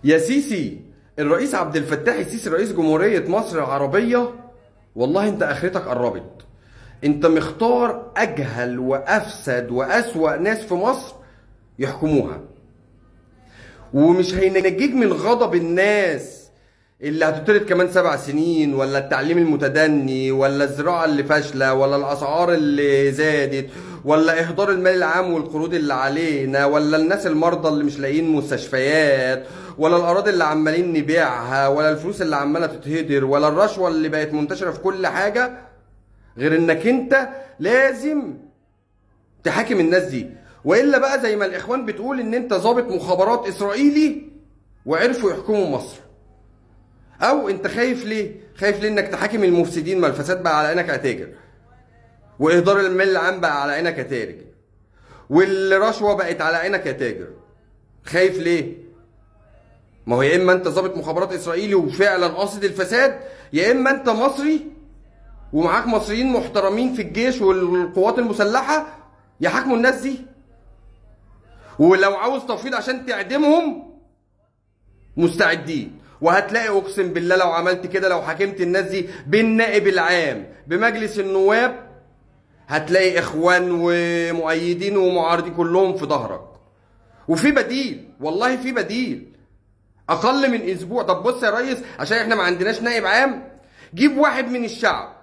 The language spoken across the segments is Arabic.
يا سيسي، الرئيس عبد الفتاح السيسي رئيس جمهورية مصر العربية، والله انت اخرتك قربت. انت مختار اجهل وافسد واسوأ ناس في مصر يحكموها، ومش هينجيك من غضب الناس اللي هتطرد كمان 7 سنين، ولا التعليم المتدني، ولا الزراعة اللي فاشلة، ولا الأسعار اللي زادت، ولا إهدار المال العام والقروض اللي علينا، ولا الناس المرضى اللي مش لاقيين مستشفيات، ولا الأراضي اللي عمالين نبيعها، ولا الفلوس اللي عمالة تتهدر، ولا الرشوة اللي بقت منتشرة في كل حاجة. غير إنك أنت لازم تحاكم الناس دي، وإلا بقى زي ما الإخوان بتقول إن أنت ضابط مخابرات إسرائيلي وعرفوا يحكموا مصر. او انت خايف ليه؟ خايف ليه انك تحاكم المفسدين؟ ما الفساد بقى على عينك يا تاجر، واهدار المال العام بقى على عينك يا تاجر، والرشوه بقت على عينك يا تاجر. خايف ليه؟ ما هو يا اما انت ضابط مخابرات اسرائيلي وفعلا قاصد الفساد، يا اما انت مصري ومعاك مصريين محترمين في الجيش والقوات المسلحه يحاكموا الناس دي. ولو عاوز تفويض عشان تعدمهم مستعدين، وهتلاقي اقسم بالله لو عملت كده، لو حاكمت الناس دي بالنائب العام بمجلس النواب، هتلاقي اخوان ومؤيدين ومعارضين كلهم في ظهرك. وفي بديل، والله في بديل. اقل من اسبوع. طب بص يا ريس، عشان احنا ما عندناش نائب عام، جيب واحد من الشعب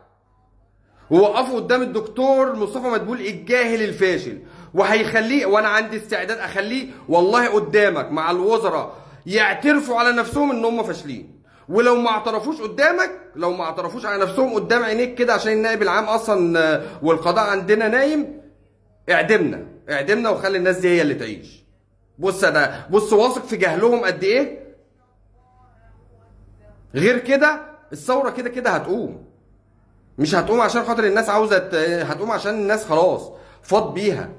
ووقفه قدام الدكتور مصطفى مدبول الجاهل الفاشل، وهيخليه، وانا عندي استعداد اخليه والله قدامك مع الوزراء يعترفوا على نفسهم ان هم فاشلين. ولو ما اعترفوش قدامك، لو ما اعترفوش على نفسهم قدام عينيك كده، عشان النائب العام اصلا والقضاء عندنا نايم، اعدمنا اعدمنا وخلي الناس دي هي اللي تعيش. بص انا بص واثق في جهلهم قد ايه. غير كده الثوره كده كده هتقوم. مش هتقوم عشان خاطر الناس عاوزه، هتقوم عشان الناس خلاص فاض بيها.